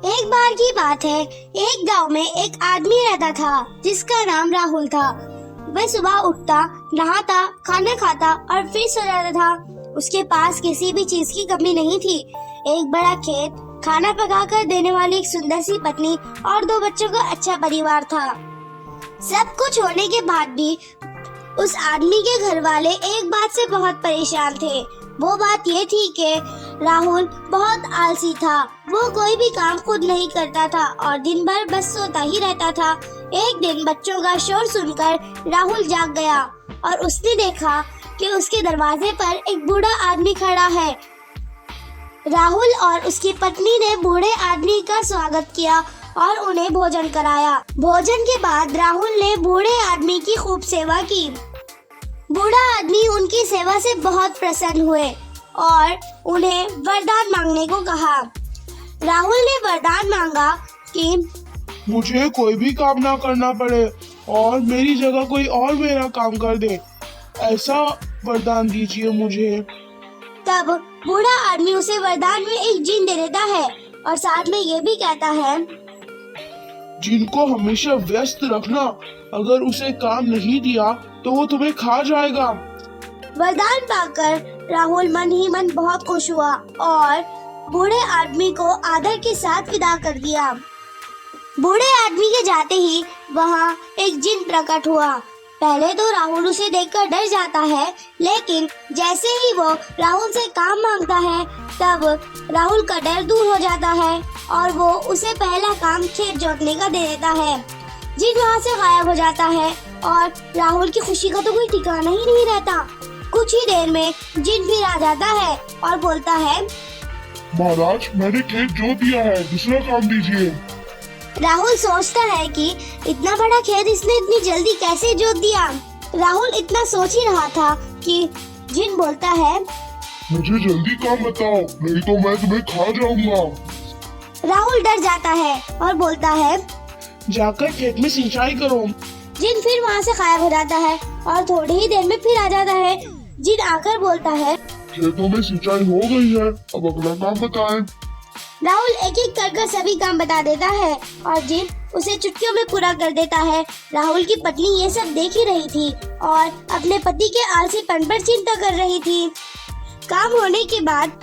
एक बार की बात है, एक गांव में एक आदमी रहता था जिसका नाम राहुल था। वह सुबह उठता, नहाता, खाना खाता और फिर सो जाता था। उसके पास किसी भी चीज की कमी नहीं थी। एक बड़ा खेत, खाना पकाकर देने वाली एक सुंदर सी पत्नी और 2 बच्चों का अच्छा परिवार था। सब कुछ होने के बाद भी उस आदमी के घर वाले एक बात से बहुत परेशान थे। वो बात ये थी कि राहुल बहुत आलसी था। वो कोई भी काम खुद नहीं करता था और दिन भर बस सोता ही रहता था। एक दिन बच्चों का शोर सुनकर राहुल जाग गया और उसने देखा कि उसके दरवाजे पर एक बूढ़ा आदमी खड़ा है। राहुल और उसकी पत्नी ने बूढ़े आदमी का स्वागत किया और उन्हें भोजन कराया। भोजन के बाद राहुल ने बूढ़े आदमी की खूब सेवा की। बूढ़ा आदमी उनकी सेवा से बहुत प्रसन्न हुए और उन्हें वरदान मांगने को कहा। राहुल ने वरदान मांगा कि मुझे कोई भी काम ना करना पड़े और मेरी जगह कोई और मेरा काम कर दे, ऐसा वरदान दीजिए मुझे। तब बूढ़ा आदमी उसे वरदान में एक जीन दे देता है और साथ में ये भी कहता है, जिनको हमेशा व्यस्त रखना, अगर उसे काम नहीं दिया तो वो तुम्हें खा जाएगा। वरदान पाकर राहुल मन ही मन बहुत खुश हुआ और बूढ़े आदमी को आदर के साथ विदा कर दिया। बूढ़े आदमी के जाते ही वहाँ एक जिन प्रकट हुआ। पहले तो राहुल उसे देखकर डर जाता है, लेकिन जैसे ही वो राहुल से काम मांगता है तब राहुल का डर दूर हो जाता है और वो उसे पहला काम खेत जोतने का दे देता है। जिन वहाँ से गायब हो जाता है और राहुल की खुशी का तो कोई ठिकाना ही नहीं रहता। कुछ ही देर में जिन फिर आ जाता है और बोलता है, महाराज, मैंने खेत जोत दिया है, दूसरा काम दीजिए। राहुल सोचता है कि इतना बड़ा खेत इसने इतनी जल्दी कैसे जोत दिया। राहुल इतना सोच ही रहा था कि जिन बोलता है, मुझे जल्दी काम बताओ, नहीं तो मैं तुम्हें खा जाऊंगा। राहुल डर जाता है और बोलता है, जाकर खेत में सिंचाई करो। जिन फिर वहाँ से गायब हो जाता है और थोड़ी ही देर में फिर आ जाता है। जिन आकर बोलता है, खेतों में सिंचाई हो गई है, अब अगला काम बताएं। राहुल एक एक कर सभी काम बता देता है और जिन उसे चुटकियों में पूरा कर देता है। राहुल की पत्नी ये सब देख ही रही थी और अपने पति के आलसीपन पर चिंता कर रही थी। काम होने के बाद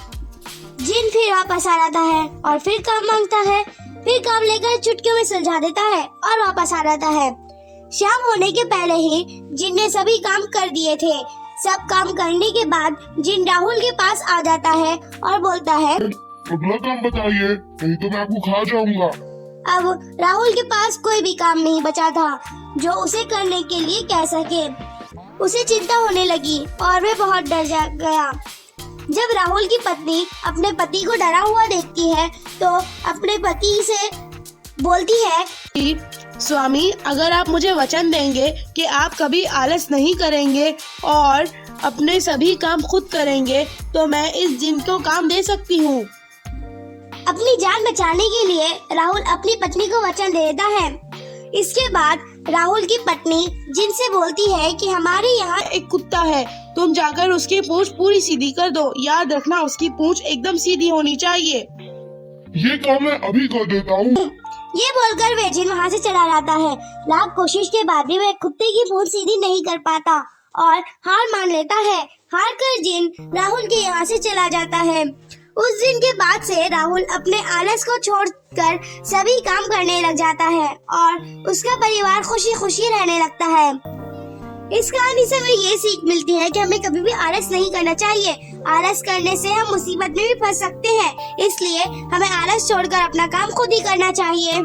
जिन फिर वापस आ जाता है और फिर काम मांगता है। फिर काम लेकर चुटकियों में सुलझा देता है और वापस आ जाता है। शाम होने के पहले ही जिन ने सभी काम कर दिए थे। सब काम करने के बाद जिन राहुल के पास आ जाता है और बोलता है, अगला काम बताइए, नहीं तो मैं आपको खा जाऊंगा। अब राहुल के पास कोई भी काम नहीं बचा था जो उसे करने के लिए कह सके। उसे चिंता होने लगी और वह बहुत डर गया। जब राहुल की पत्नी अपने पति को डरा हुआ देखती है तो अपने पति से बोलती है, स्वामी, अगर आप मुझे वचन देंगे कि आप कभी आलस नहीं करेंगे और अपने सभी काम खुद करेंगे तो मैं इस जिन को काम दे सकती हूँ। अपनी जान बचाने के लिए राहुल अपनी पत्नी को वचन दे देता है। इसके बाद राहुल की पत्नी जिन से बोलती है कि हमारे यहाँ एक कुत्ता है, तुम जाकर उसकी पूंछ पूरी सीधी कर दो। याद रखना, उसकी पूंछ एकदम सीधी होनी चाहिए। ये काम मैं अभी कर देता हूँ। ये बोलकर वे जिन वहाँ से चला जाता है। लाख कोशिश के बाद भी वह कुत्ते की पूंछ सीधी नहीं कर पाता और हार मान लेता है। हार कर जिन राहुल के यहाँ से चला जाता है। उस दिन के बाद से राहुल अपने आलस को छोड़कर सभी काम करने लग जाता है और उसका परिवार खुशी खुशी रहने लगता है। इस कहानी से हमें ये सीख मिलती है कि हमें कभी भी आलस नहीं करना चाहिए। आलस करने से हम मुसीबत में भी फंस सकते हैं, इसलिए हमें आलस छोड़कर अपना काम खुद ही करना चाहिए।